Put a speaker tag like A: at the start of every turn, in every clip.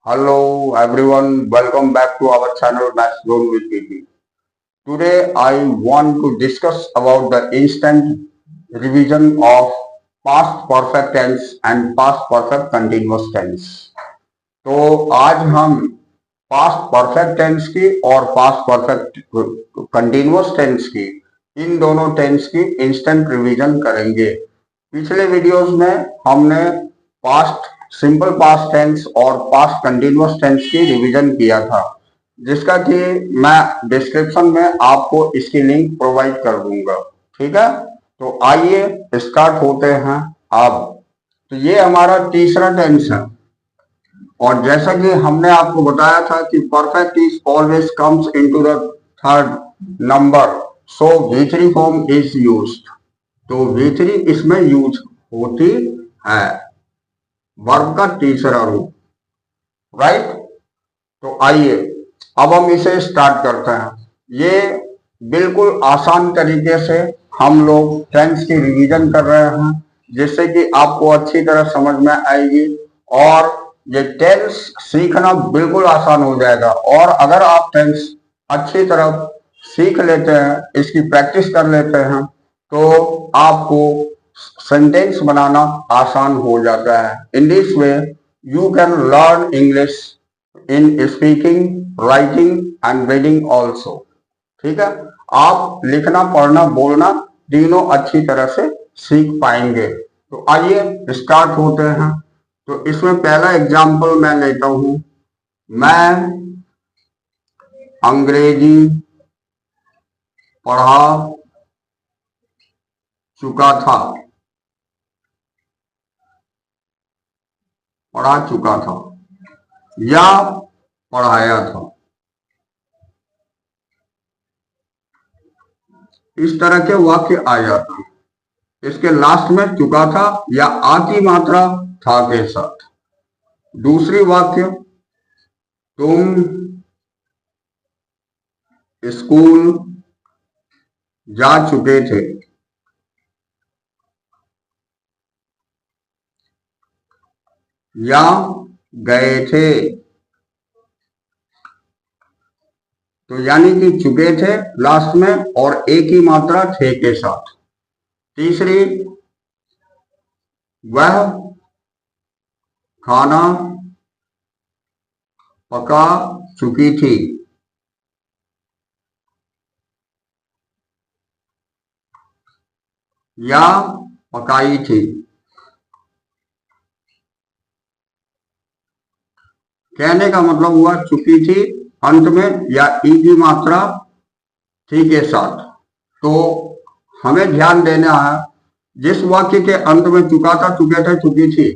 A: Hello everyone, welcome back to our channel Maths Zone with PP. Today I want to discuss about the instant revision of past perfect tense and past perfect continuous tense. तो आज हम past perfect tense की और past perfect continuous tense की इन दोनों tense की instant revision करेंगे। पिछले वीडियोस में हमने पास्ट सिंपल पास्ट टेंस और पास्ट कंटिन्यूअस टेंस की रिवीजन किया था, जिसका कि मैं डिस्क्रिप्शन में आपको इसकी लिंक प्रोवाइड कर दूंगा। ठीक है, तो आइए स्टार्ट होते हैं अब। तो ये हमारा तीसरा टेंस है और जैसा कि हमने आपको बताया था कि perfect is always comes into the third number, so V3 form is used. तो V3 इसमें यूज होती है, वर्ब का तीसरा रूप। राइट, तो आइए अब हम इसे स्टार्ट करते हैं। ये बिल्कुल आसान तरीके से हम लोग टेंस की रिवीजन कर रहे हैं, जिससे कि आपको अच्छी तरह समझ में आएगी और ये टेंस सीखना बिल्कुल आसान हो जाएगा। और अगर आप टेंस अच्छी तरह सीख लेते हैं, इसकी प्रैक्टिस कर लेते हैं, तो आपको सेंटेंस बनाना आसान हो जाता है। इन this way you can learn English in speaking, writing and reading also. ठीक है, आप लिखना, पढ़ना, बोलना तीनों अच्छी तरह से सीख पाएंगे। तो आइए स्टार्ट होते हैं। तो इसमें पहला एग्जाम्पल मैं लेता हूं। मैं अंग्रेजी पढ़ा चुका था, पढ़ा चुका था या पढ़ाया था। इस तरह के वाक्य आ जाते हैं। इसके लास्ट में चुका था या आ की मात्रा था के साथ। दूसरी वाक्य, तुम स्कूल जा चुके थे, या गए थे। तो यानी कि चुके थे लास्ट में और एक ही मात्रा थे के साथ। तीसरी, वह खाना पका चुकी थी, या पकाई थी। कहने का मतलब हुआ चुकी थी अंत में या ई की मात्रा थी के साथ। तो हमें ध्यान देना है, जिस वाक्य के अंत में चुका था, चुके थे, चुकी थी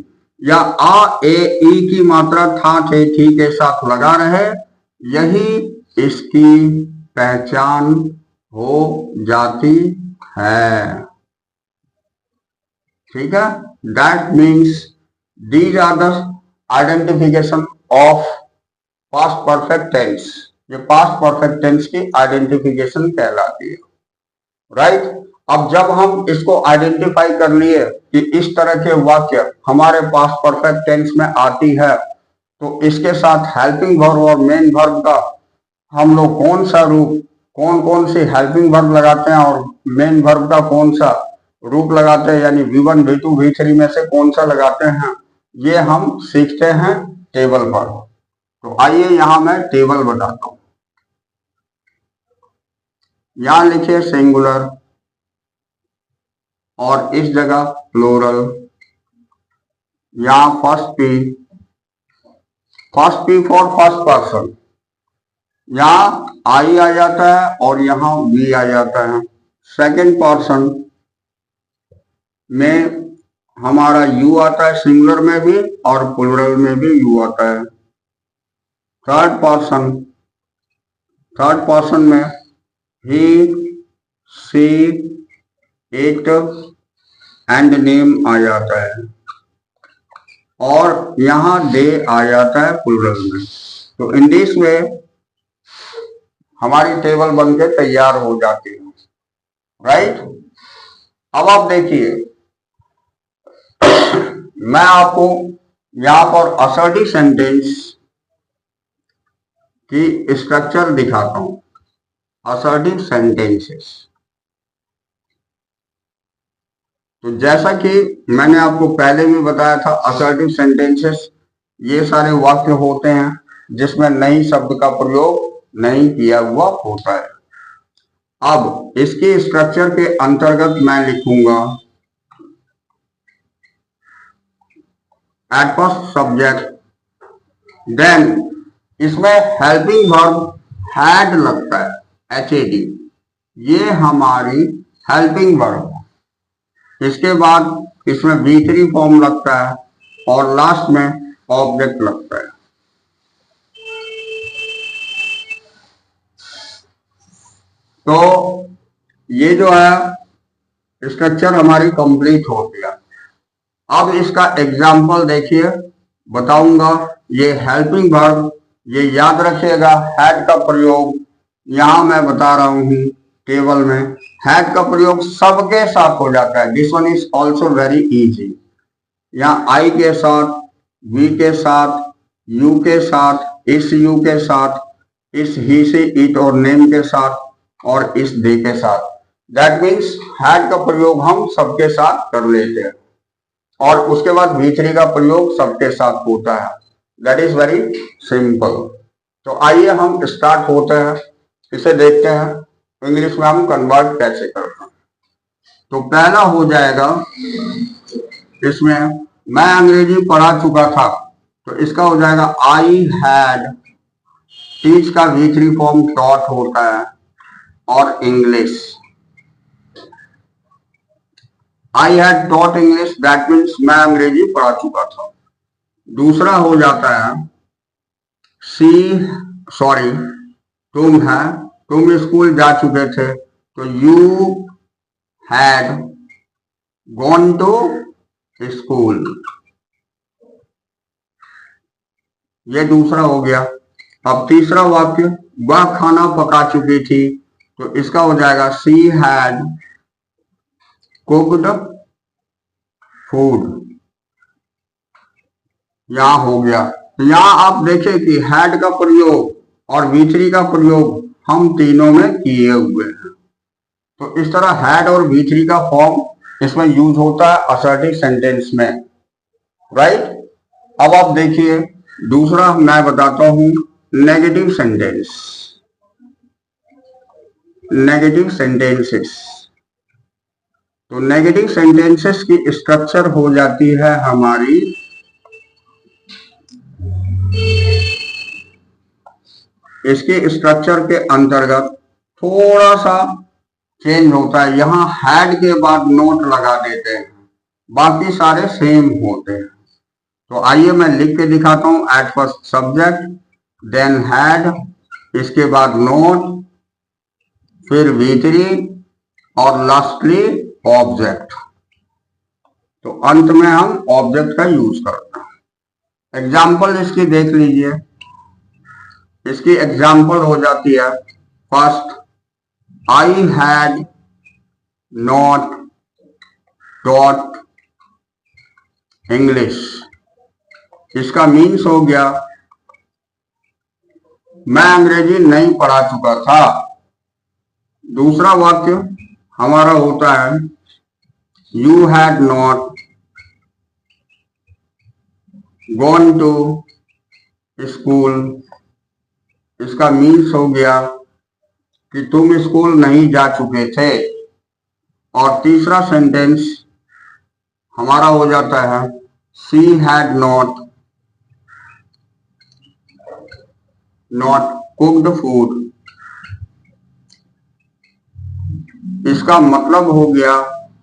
A: या आ ए ई की मात्रा था, थे, थी के साथ लगा रहे, यही इसकी पहचान हो जाती है। ठीक है, that means these are the identification of past perfect tense. ये पास्ट परफेक्ट टेंस की आइडेंटिफिकेशन कहलाती है। राइट, अब जब हम इसको आइडेंटिफाई कर लिए कि इस तरह के वाक्य हमारे पास्ट परफेक्ट टेंस में आती है, तो इसके साथ हेल्पिंग वर्ब और मेन वर्ब का हम लोग कौन सा रूप, कौन कौन सी हेल्पिंग वर्ब लगाते हैं और मेन वर्ब का कौन सा रूप लगाते हैं, यानी V1, V2, V3 में से कौन सा लगाते हैं, ये हम सीखते हैं टेबल पर। तो आइए यहां मैं टेबल बताता हूं। यहां लिखिए सिंगुलर और इस जगह प्लूरल। यहां first P for first person. यहां आई आ जाता है और यहां वी आ जाता है। सेकंड पर्सन में हमारा यू आता है, सिंगुलर में भी और प्लूरल में भी यू आता है। थर्ड पर्सन में ही, सी, इट एंड नेम आ जाता है और यहां दे आ जाता है प्लूरल में। तो इन दिस वे हमारी टेबल बनके तैयार हो जाती है। राइट, अब आप देखिए, मैं आपको यहां पर असर्टिव सेंटेंस की स्ट्रक्चर दिखाता हूं, असर्टिव सेंटेंसेस। तो जैसा कि मैंने आपको पहले भी बताया था, असर्टिव सेंटेंसेस ये सारे वाक्य होते हैं जिसमें नई शब्द का प्रयोग नहीं किया हुआ होता है। अब इसके स्ट्रक्चर के अंतर्गत मैं लिखूंगा एट फर्स्ट सब्जेक्ट, देन इसमें हेल्पिंग वर्ब हैड लगता है, HAD, ये हमारी हेल्पिंग वर्ब। इसके बाद इसमें V3 फॉर्म लगता है और लास्ट में ऑब्जेक्ट लगता है। तो ये जो है स्ट्रक्चर हमारी कंप्लीट हो गया। अब इसका एग्जाम्पल देखिए, बताऊंगा। ये हेल्पिंग वर्ब, ये याद रखिएगा, हैड का प्रयोग यहां मैं बता रहा हूं टेबल में। हैड का प्रयोग सबके साथ हो जाता है। This one is also very easy. यहाँ आई के साथ, वी के साथ, यू के साथ, इस यू के साथ, इस ही से, इट और नेम के साथ, और इस दे के साथ। दैट मीन्स हैड का प्रयोग हम सबके साथ कर लेते हैं और उसके बाद V3 का प्रयोग सबके साथ होता है। That is very simple. तो आइए हम स्टार्ट होते हैं, इसे देखते हैं इंग्लिश में हम कन्वर्ट कैसे करते हैं। तो पहला हो जाएगा, इसमें मैं अंग्रेजी पढ़ा चुका था तो इसका हो जाएगा आई हैड। टीच का V3 फॉर्म टॉट होता है और English, I had taught English, that means मैं अंग्रेजी पढ़ा चुका था। दूसरा हो जाता है तुम है, तुम स्कूल जा चुके थे तो you had gone to school, ये दूसरा हो गया। अब तीसरा वाक्य, वह खाना पका चुकी थी तो इसका हो जाएगा शी हैड कुक्ड फूड, यहां हो गया। तो यहां आप देखें कि हैड का प्रयोग और V3 का प्रयोग हम तीनों में किए हुए हैं। तो इस तरह हैड और V3 का फॉर्म इसमें यूज होता है असर्टिव सेंटेंस में, राइट। अब आप देखिए दूसरा मैं बताता हूं, नेगेटिव सेंटेंस, नेगेटिव सेंटेंसेस। तो नेगेटिव सेंटेंसेस की स्ट्रक्चर हो जाती है हमारी इसके स्ट्रक्चर के अंतर्गत थोड़ा सा चेंज होता है। यहां हैड के बाद नोट लगा देते हैं, बाकी सारे सेम होते हैं। तो आइए मैं लिख के दिखाता हूं, at first subject, then had, इसके बाद नोट, फिर V3 और लास्टली ऑब्जेक्ट। तो अंत में हम ऑब्जेक्ट का यूज करते हैं। एग्जाम्पल इसकी देख लीजिए। इसकी एग्जाम्पल हो जाती है, first, I had not taught English. इसका मीन्स हो गया मैं अंग्रेजी नहीं पढ़ा चुका था। दूसरा वाक्य हमारा होता है you had not gone to school. इसका मीन्स हो गया कि तुम स्कूल नहीं जा चुके थे। और तीसरा सेंटेंस हमारा हो जाता है she had not cooked food. इसका मतलब हो गया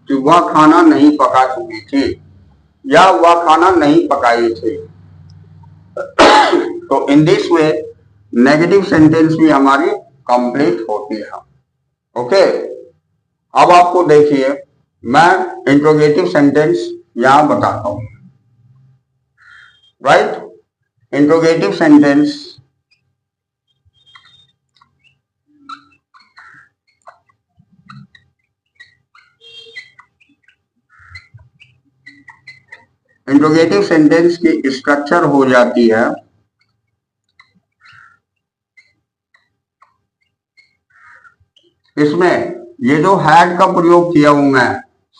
A: कि वह खाना नहीं पका चुकी थी या वह खाना नहीं पकाई थी। तो in this way negative sentence भी हमारी कंप्लीट होती है। ओके, अब आपको देखिए मैं इंट्रोगेटिव सेंटेंस यहां बताता हूं, right. Interrogative sentence, interrogative sentence की स्ट्रक्चर हो जाती है इसमें ये जो हैड का प्रयोग किया हूं मैं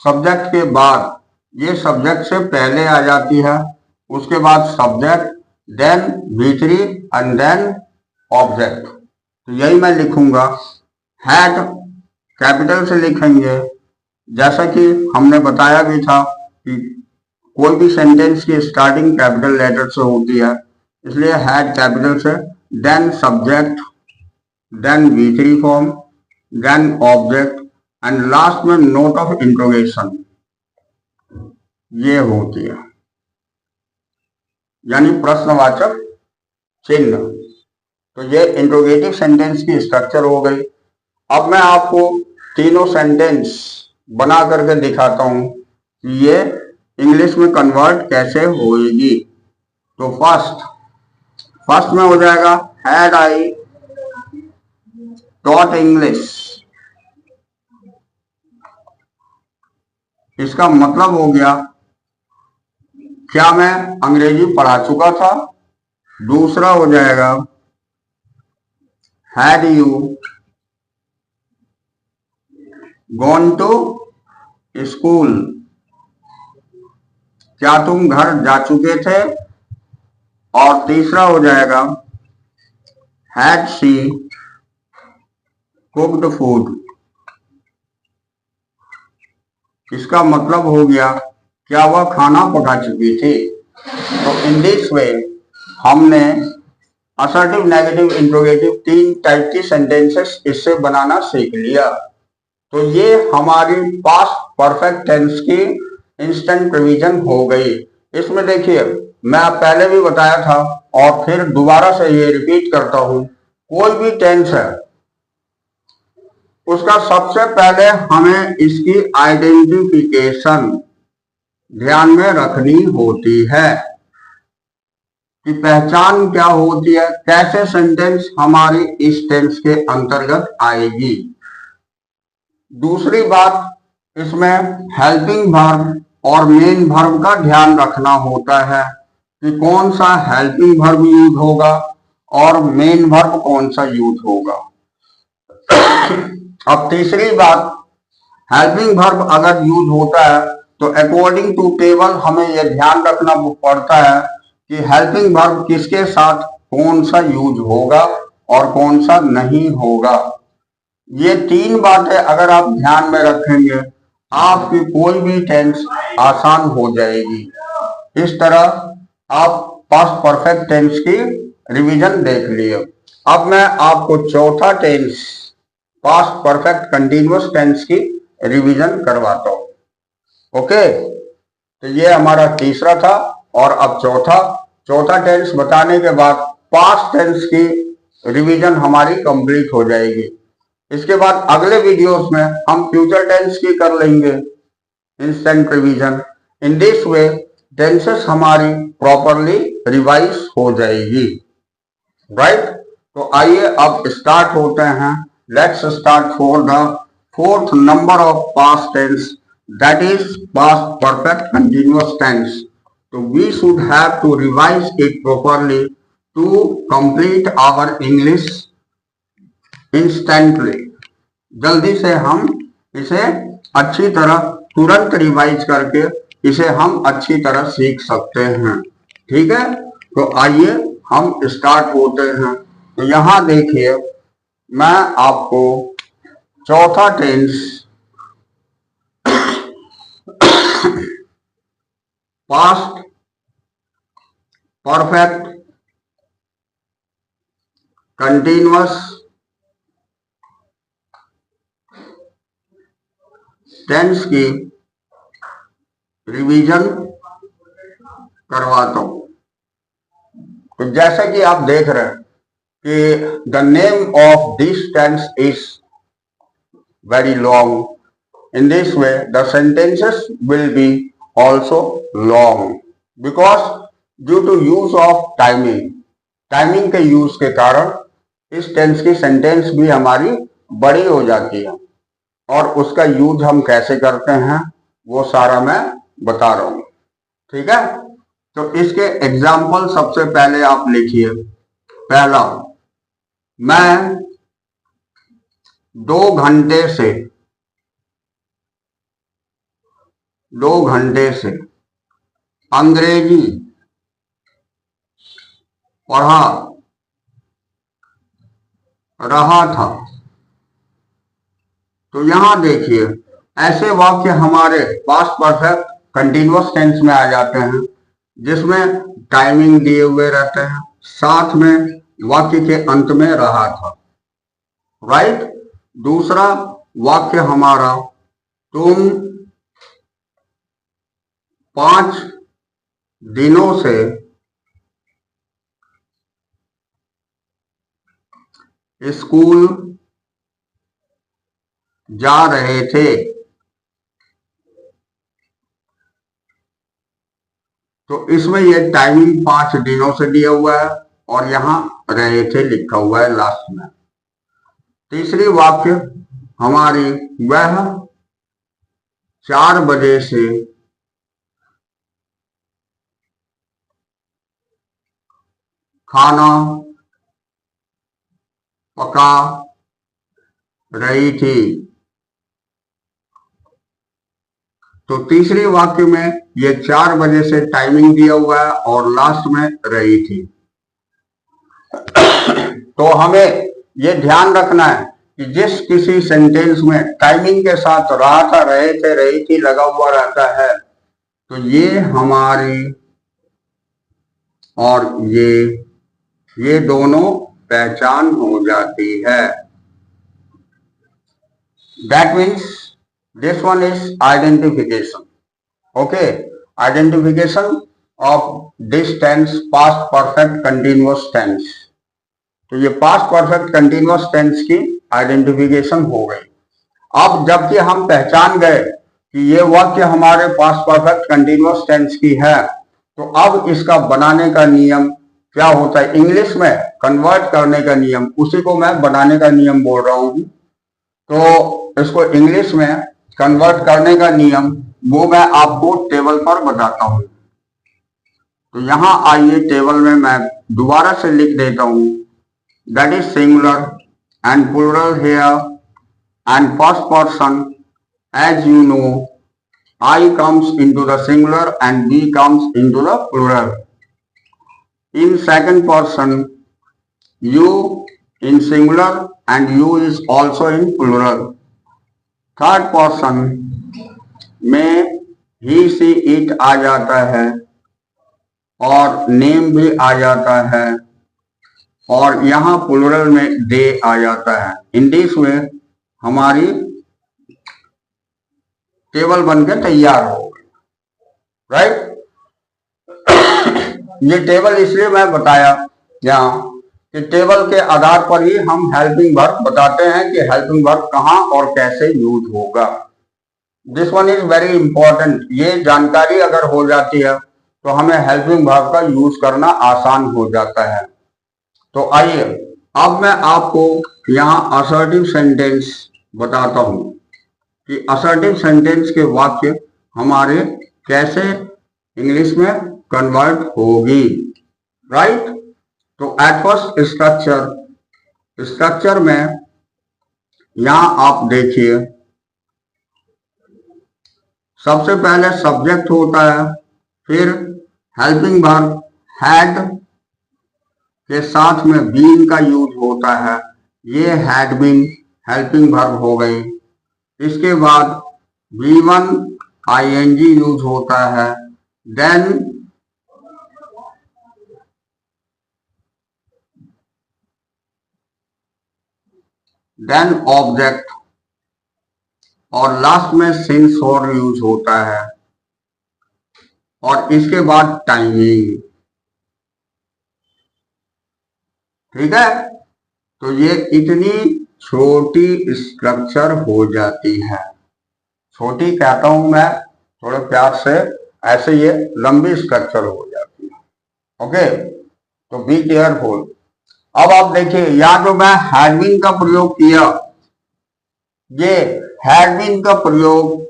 A: सब्जेक्ट के बाद, ये सब्जेक्ट से पहले आ जाती है, उसके बाद subject, then V3 and then object. तो यही मैं लिखूंगा, हैड कैपिटल से लिखेंगे, जैसा कि हमने बताया भी था कि कोई भी सेंटेंस की स्टार्टिंग कैपिटल लेटर से होती है, इसलिए हैड कैपिटल से, then subject, then V3 form, then object and last में नोट ऑफ इंट्रोगेशन, ये होती है, यानी प्रश्नवाचक चिन्ह। तो ये इंट्रोगेटिव सेंटेंस की स्ट्रक्चर हो गई। अब मैं आपको तीनों सेंटेंस बना करके दिखाता हूं कि ये इंग्लिश में कन्वर्ट कैसे होगी। तो फर्स्ट में हो जाएगा हैड आई टॉट इंग्लिश। इसका मतलब हो गया, क्या मैं अंग्रेजी पढ़ा चुका था। दूसरा हो जाएगा had you gone to school, क्या तुम घर जा चुके थे। और तीसरा हो जाएगा हैड शी कुक्ड फूड। इसका मतलब हो गया, क्या वह खाना पका चुकी थी। तो इन दिस वे हमने असर्टिव, नेगेटिव, इंट्रोगेटिव तीन टाइप की सेंटेंसेस इससे बनाना सीख लिया। तो ये हमारी पास्ट परफेक्ट टेंस की इंस्टेंट रिवीजन हो गई। इसमें देखिए, मैं पहले भी बताया था और फिर दोबारा से ये रिपीट करता हूं, कोई भी टेंस है उसका सबसे पहले हमें इसकी आइडेंटिफिकेशन ध्यान में रखनी होती है कि पहचान क्या होती है, कैसे सेंटेंस हमारी इस टेंस के अंतर्गत आएगी। दूसरी बात, इसमें हेल्पिंग वर्ब और मेन वर्ब का ध्यान रखना होता है कि कौन सा हेल्पिंग वर्ब यूज होगा और मेन वर्ब कौन सा यूज होगा। अब तीसरी बात, हेल्पिंग वर्ब अगर यूज होता है तो अकॉर्डिंग टू टेबल हमें यह ध्यान रखना पड़ता है कि हेल्पिंग वर्ब किसके साथ कौन सा यूज होगा और कौन सा नहीं होगा। ये तीन बातें अगर आप ध्यान में रखेंगे, आपकी कोई भी टेंस आसान हो जाएगी। इस तरह आप पास्ट परफेक्ट टेंस की रिवीजन देख लिए। अब मैं आपको चौथा tense, past perfect continuous tense की रिवीजन करवाता हूं। ओके, तो ये हमारा तीसरा था और अब चौथा टेंस बताने के बाद पास्ट टेंस की रिवीजन हमारी कंप्लीट हो जाएगी। इसके बाद अगले वीडियोस में हम फ्यूचर टेंस की कर लेंगे instant revision. In this way tenses हमारी प्रॉपरली रिवाइज हो जाएगी, राइट। तो आइए अब स्टार्ट होते हैं। Let's start for the fourth number of past tense, that is past perfect continuous tense. So we should have to revise it properly to complete our English instantly. जल्दी से हम इसे अच्छी तरह तुरंत रिवाइज करके इसे हम अच्छी तरह सीख सकते हैं। ठीक है, तो आइए हम स्टार्ट होते हैं। तो यहां देखिए, मैं आपको चौथा tense past perfect continuous tense की रिवीजन करवाता हूं। तो जैसा कि आप देख रहे हैं कि the name of this tense is very long. In this way, the sentences will be also long because due to use of timing के यूज के कारण इस टेंस की सेंटेंस भी हमारी बड़ी हो जाती है और उसका यूज हम कैसे करते हैं वो सारा मैं बता रहा हूं। ठीक है, तो इसके एग्जाम्पल सबसे पहले आप लिखिए। पहला, मैं दो घंटे से अंग्रेजी पढ़ा रहा था। तो यहां देखिए, ऐसे वाक्य हमारे पास्ट परफेक्ट कंटीन्यूअस टेंस में आ जाते हैं, जिसमें टाइमिंग दिए हुए रहते हैं, साथ में वाक्य के अंत में रहा था। राइट। दूसरा वाक्य हमारा, तुम 5 दिनों से स्कूल जा रहे थे। तो इसमें ये टाइमिंग 5 दिनों से दिया हुआ है और यहां रहे थे लिखा हुआ है लास्ट में। तीसरी वाक्य हमारी, वह 4 बजे से खाना पका रही थी। तो तीसरी वाक्य में ये 4 बजे से टाइमिंग दिया हुआ है और लास्ट में रही थी। तो हमें ये ध्यान रखना है कि जिस किसी सेंटेंस में टाइमिंग के साथ रहा था, रहे थे, रही थी लगा हुआ रहता है, तो ये हमारी और ये दोनों पहचान हो जाती है। That means this one is identification. Okay, identification of this tense, past perfect continuous tense. तो ये पास्ट परफेक्ट कंटिन्यूअस टेंस की आइडेंटिफिकेशन हो गई। अब जबकि हम पहचान गए कि ये वाक्य हमारे पास्ट परफेक्ट कंटिन्यूअस टेंस की है, तो अब इसका बनाने का नियम क्या होता है, इंग्लिश में कन्वर्ट करने का नियम, उसी को मैं बनाने का नियम बोल रहा हूं। तो इसको इंग्लिश में कन्वर्ट करने का नियम वो मैं आपको टेबल पर बताता हूं। तो यहां आइए, टेबल में मैं दोबारा से लिख देता हूं। That is singular and plural here and first person, as you know, I comes into the singular and we comes into the plural. In second person, you in singular and you is also in plural. Third person में he she it आ जाता है और name भी आ जाता है और यहाँ plural में दे आ जाता है। इन दिस वे हमारी टेबल बनकर तैयार हो गई। राइट। ये टेबल इसलिए मैं बताया यहाँ कि टेबल के आधार पर ही हम हेल्पिंग वर्ब बताते हैं कि हेल्पिंग वर्ब कहाँ और कैसे यूज होगा। This one is very important. ये जानकारी अगर हो जाती है तो हमें हेल्पिंग वर्ब का यूज करना आसान हो जाता है। तो आइए, अब मैं आपको यहाँ असर्टिव सेंटेंस बताता हूं कि असर्टिव सेंटेंस के वाक्य हमारे कैसे इंग्लिश में कन्वर्ट होगी। राइट। तो एट फर्स्ट स्ट्रक्चर में यहां आप देखिए, सबसे पहले सब्जेक्ट होता है, फिर हेल्पिंग वर्ब हैड के साथ में बीन का यूज होता है। ये हैड बीन हेल्पिंग वर्ब हो गई। इसके बाद V1 ing यूज होता है। देन ऑब्जेक्ट और लास्ट में सिंस और यूज होता है और इसके बाद टाइमिंग। ठीक है। तो ये इतनी छोटी स्ट्रक्चर हो जाती है। छोटी कहता हूं मैं थोड़े प्यार से, ऐसे ये लंबी स्ट्रक्चर हो जाती है। ओके, तो बी केयरफुल। अब आप देखिए, यहां जो मैं हैड बीन का प्रयोग किया, ये हैड बीन का प्रयोग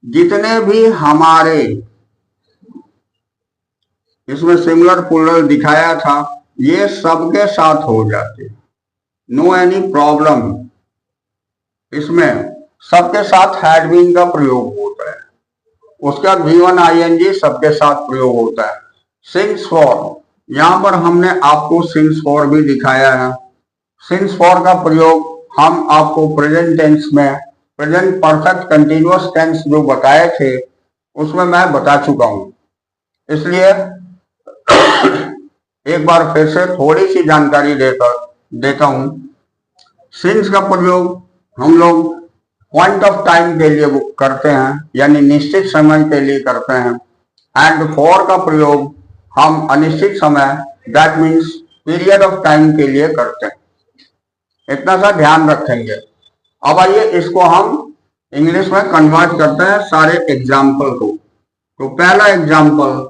A: जितने भी हमारे इसमें सिंगुलर प्लूरल दिखाया था, ये सबके साथ हो जाते, नो एनी प्रॉब्लम। इसमें सबके साथ हैड बीन का प्रयोग होता है। उसका V1 ING सबके साथ प्रयोग होता है। सिंस फॉर, यहां पर हमने आपको सिंस फॉर भी दिखाया है। सिंस फॉर का प्रयोग हम आपको प्रेजेंट टेंस में, प्रेजेंट परफेक्ट कंटिन्यूअस टेंस जो बताए थे उसमें मैं बता चुका हूं, इसलिए एक बार फिर से थोड़ी सी जानकारी देता हूं। सिंस का प्रयोग हम लोग पॉइंट ऑफ टाइम के लिए करते हैं, यानी निश्चित समय के लिए करते हैं। एंड फॉर का प्रयोग हम अनिश्चित समय, that means period of time के लिए करते हैं। इतना सा ध्यान रखेंगे। अब आइए इसको हम इंग्लिश में कन्वर्ट करते हैं सारे एग्जाम्पल को। तो पहला एग्जाम्पल,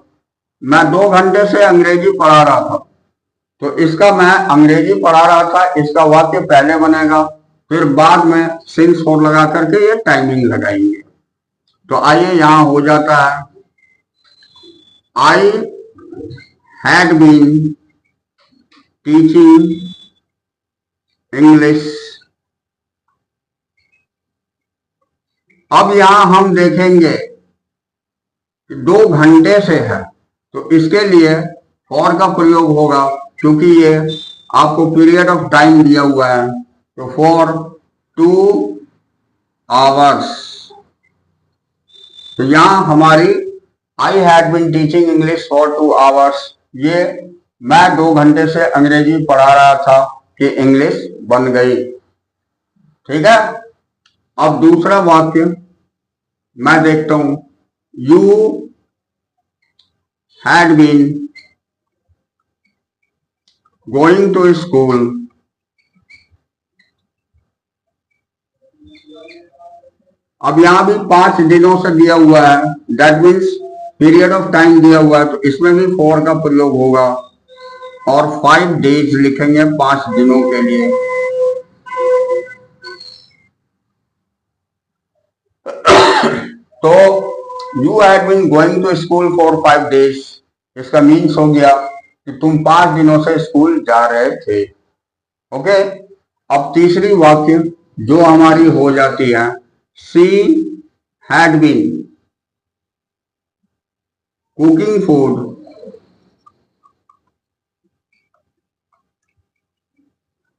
A: मैं 2 घंटे से अंग्रेजी पढ़ा रहा था। तो इसका मैं अंग्रेजी पढ़ा रहा था, इसका वाक्य पहले बनेगा, फिर बाद में सिंस फॉर लगा करके ये टाइमिंग लगाएंगे। तो आइए यहां हो जाता है, I had been teaching English. अब यहां हम देखेंगे कि 2 घंटे से है, तो इसके लिए फॉर का प्रयोग होगा, क्योंकि ये आपको पीरियड ऑफ टाइम दिया हुआ है। तो फॉर 2 आवर्स। तो यहां हमारी I had been teaching English for 2 hours, ये मैं 2 घंटे से अंग्रेजी पढ़ा रहा था कि इंग्लिश बन गई। ठीक है। अब दूसरा वाक्य मैं देखता हूं, you had been going to school. अब यहां भी 5 दिनों से दिया हुआ है, that means period of time दिया हुआ है, तो इसमें भी फॉर का प्रयोग होगा और 5 डेज लिखेंगे, 5 दिनों के लिए। तो you had been going to school for 5 days, इसका मीन्स हो गया कि तुम 5 दिनों से स्कूल जा रहे थे। ओके। अब तीसरी वाक्य जो हमारी हो जाती है, she had been cooking food.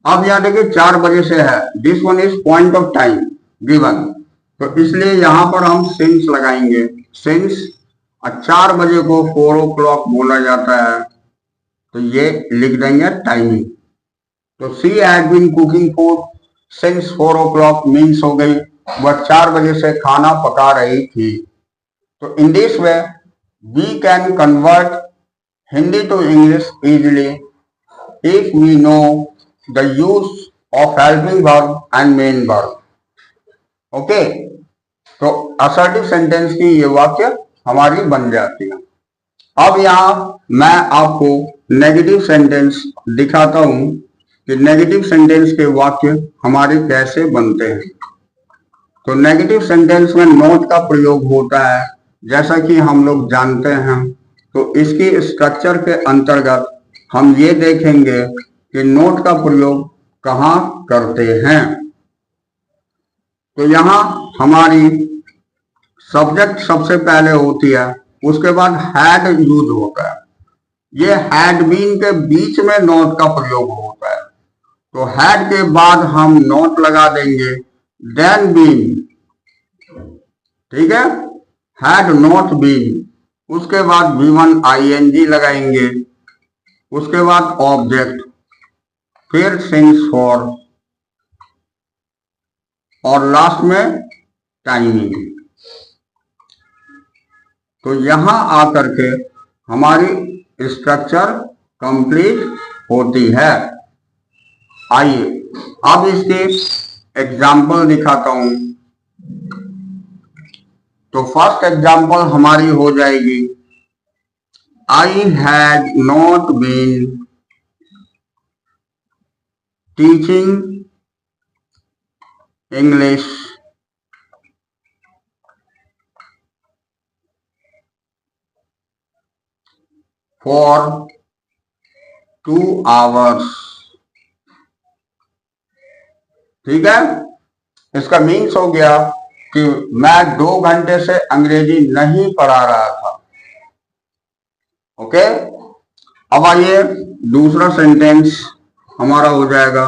A: अब यहां देखिए 4 बजे से है, this one is point of time given, तो इसलिए यहां पर हम सिंस लगाएंगे। सिंस 4 बजे को 4 o'clock बोला जाता है, तो ये लिख देंगे टाइमिंग। तो she had been cooking food since 4 o'clock means हो गई वह 4 बजे से खाना पका रही थी। तो in this way we can convert Hindi to English easily if we know the use of helping verb and main verb. Okay. तो असर्टिव सेंटेंस की ये वाक्य हमारी बन जाती है। अब यहां मैं आपको नेगेटिव सेंटेंस दिखाता हूं कि नेगेटिव सेंटेंस के वाक्य हमारे कैसे बनते हैं। तो नेगेटिव सेंटेंस में नोट का प्रयोग होता है, जैसा कि हम लोग जानते हैं। तो इसकी स्ट्रक्चर के अंतर्गत हम ये देखेंगे कि नोट का प्रयोग कहां करते हैं। तो यहां हमारी सब्जेक्ट सबसे पहले होती है, उसके बाद हैड यूज होता है। ये हैड बीन के बीच में नोट का प्रयोग होता है। तो हैड के बाद हम नोट लगा देंगे, देन बीन। ठीक है। हैड नॉट बीन, उसके बाद V1 ING लगाएंगे, उसके बाद ऑब्जेक्ट, फिर सिंस फॉर और लास्ट में टाइमिंग। तो यहां आकर के हमारी स्ट्रक्चर कंप्लीट होती है। आइए अब इसके एग्जाम्पल दिखाता हूं। तो फर्स्ट एग्जाम्पल हमारी हो जाएगी, I had not been teaching English for 2 hours। ठीक है। इसका मीन्स हो गया कि मैं 2 घंटे से अंग्रेजी नहीं पढ़ा रहा था। ओके, अब आइए दूसरा सेंटेंस हमारा हो जाएगा,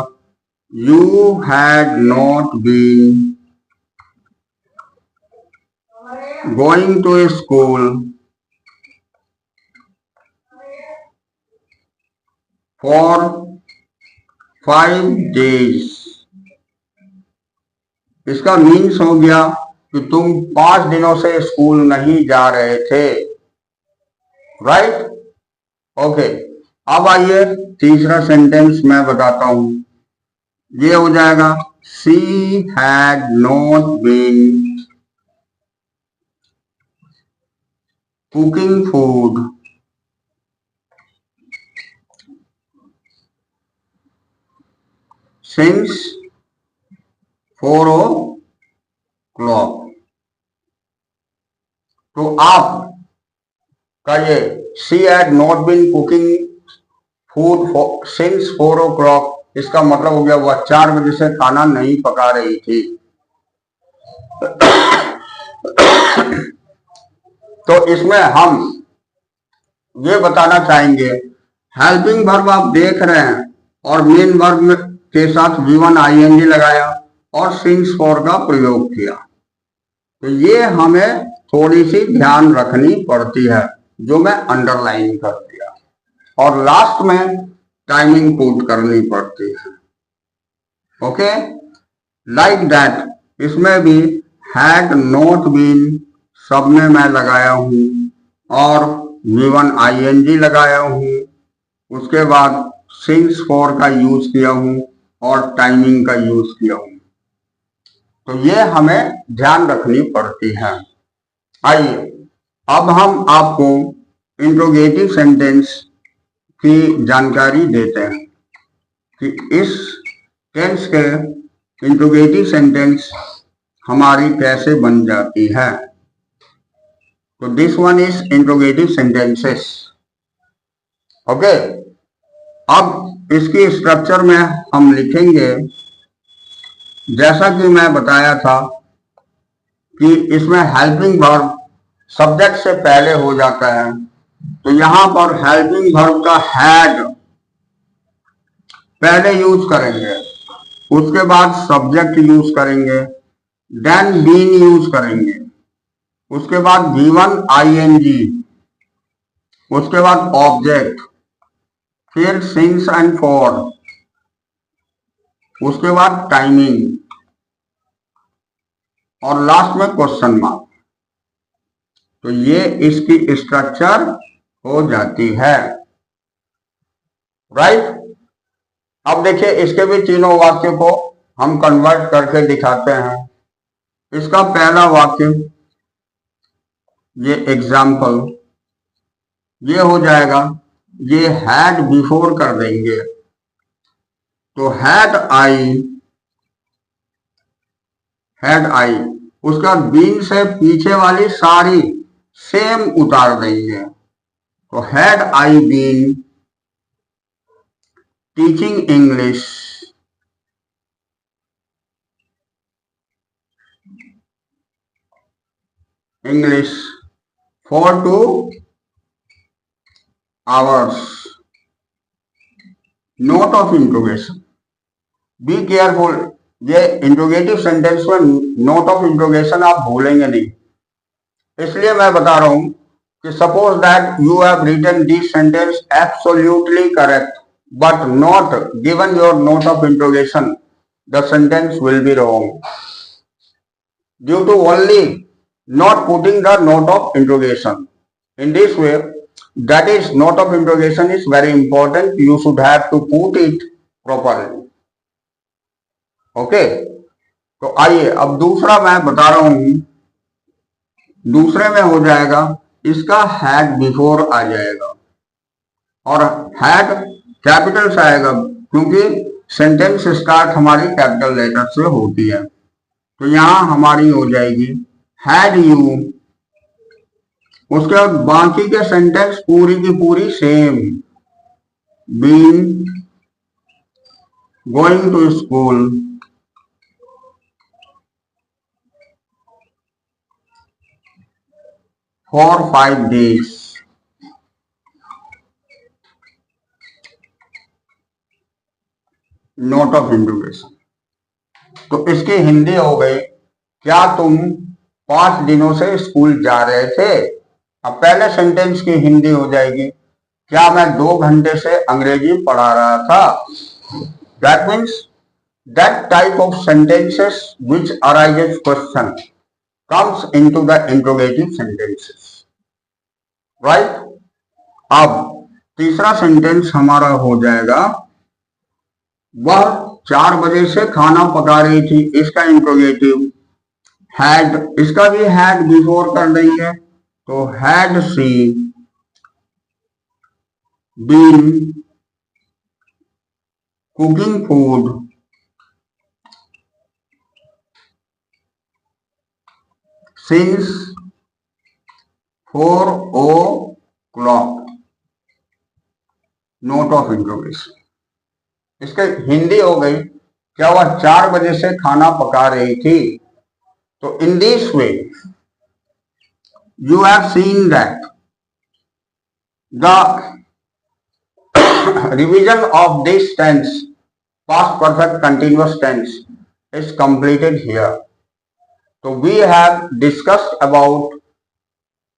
A: you had not been going to school for 5 days। इसका मीन्स हो गया कि तुम 5 दिनों से स्कूल नहीं जा रहे थे। Right, okay. अब आइए तीसरा सेंटेंस मैं बताता हूं, ये हो जाएगा, she had not been cooking food since 4 o'clock। तो आप का ये she had not been cooking food since 4 o'clock, इसका मतलब हो गया वह 4 बजे से खाना नहीं पका रही थी। तो इसमें हम ये बताना चाहेंगे, हेल्पिंग वर्ब आप देख रहे हैं और मेन वर्ब के साथ V1 ING लगाया और सिंस फॉर का प्रयोग किया। तो ये हमें थोड़ी सी ध्यान रखनी पड़ती है, जो मैं अंडरलाइन कर दिया, और लास्ट में टाइमिंग पुट करनी पड़ती है। ओके, लाइक दैट इसमें भी हैड नॉट बीन सब में मैं लगाया हूं और V1 ING लगाया हूं, उसके बाद सिंस फॉर का यूज किया हूं और टाइमिंग का यूज किया हूं। तो ये हमें ध्यान रखनी पड़ती है। आइए अब हम आपको इंट्रोगेटिव सेंटेंस की जानकारी देते हैं कि इस टेंस के इंट्रोगेटिव सेंटेंस हमारी कैसे बन जाती है। तो this one is interrogative sentences. Okay, अब इसकी स्ट्रक्चर में हम लिखेंगे, जैसा कि मैं बताया था कि इसमें हेल्पिंग वर्ब सब्जेक्ट से पहले हो जाता है। तो यहां पर हेल्पिंग वर्ब का हैड पहले यूज करेंगे, उसके बाद सब्जेक्ट यूज करेंगे, देन बीन यूज करेंगे, उसके बाद V1 ING, उसके बाद ऑब्जेक्ट, फिर सिंस एंड फॉर, उसके बाद टाइमिंग और लास्ट में क्वेश्चन मार्क। तो ये इसकी स्ट्रक्चर हो जाती है। राइट, अब देखिए इसके भी तीनों वाक्य को हम कन्वर्ट करके दिखाते हैं। इसका पहला वाक्य, ये एग्जाम्पल, ये हो जाएगा, ये हैड बिफोर कर देंगे। तो हैड आई, उसका बीन से पीछे वाली सारी सेम उतार देंगे। तो had I been teaching English for 2 hours, note of interrogation. Be careful, ये इंट्रोगेटिव सेंटेंस में नोट ऑफ इंट्रोगेशन आप भूलेंगे नहीं, इसलिए मैं बता रहा हूं कि suppose that you have written this sentence absolutely correct but not given your note of interrogation, the sentence will be wrong due to only not putting the note of interrogation. In this way, that is, note of interrogation is very important. You should have to put it properly. Okay? तो आइए अब दूसरा मैं बता रहा हूं। दूसरे में हो जाएगा, इसका हैड बिफोर आ जाएगा और हैड कैपिटल से आएगा क्योंकि सेंटेंस स्टार्ट हमारी कैपिटल लेटर से होती है। तो यहां हमारी हो जाएगी हैड यू, उसके बाद बाकी के सेंटेंस पूरी की पूरी same, been going to school 4-5 days. Note of interrogation. तो इसकी हिंदी हो गई, क्या तुम 5 दिनों से स्कूल जा रहे थे? अब पहले सेंटेंस की हिंदी हो जाएगी, क्या मैं 2 घंटे से अंग्रेजी पढ़ा रहा था? That means that type of sentences which arises question comes into the interrogative sentences, right? अब तीसरा सेंटेंस हमारा हो जाएगा, वह 4 बजे से खाना पका रही थी। इसका इंट्रोगेटिव हैड, इसका भी हैड बिफोर कर देंगे, तो had she been cooking food since 4 o'clock. Note of interrogation. इसके हिंदी हो गई, क्या वह 4 बजे से खाना पका रही थी? तो in this way you have seen that the revision of this tense, past perfect continuous tense, is completed here. So we have discussed about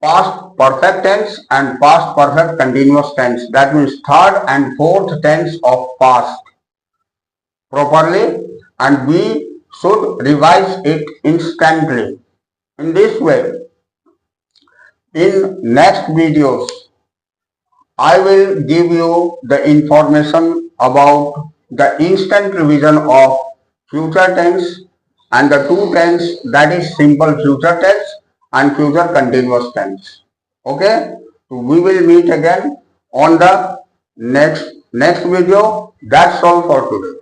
A: past perfect tense and past perfect continuous tense. That means third and fourth tense of past properly, and we should revise it instantly. In this way, in next videos, I will give you the information about the instant revision of future tense and the two tense, that is simple future tense and future continuous tense. Okay, so we will meet again on the next video. That's all for today.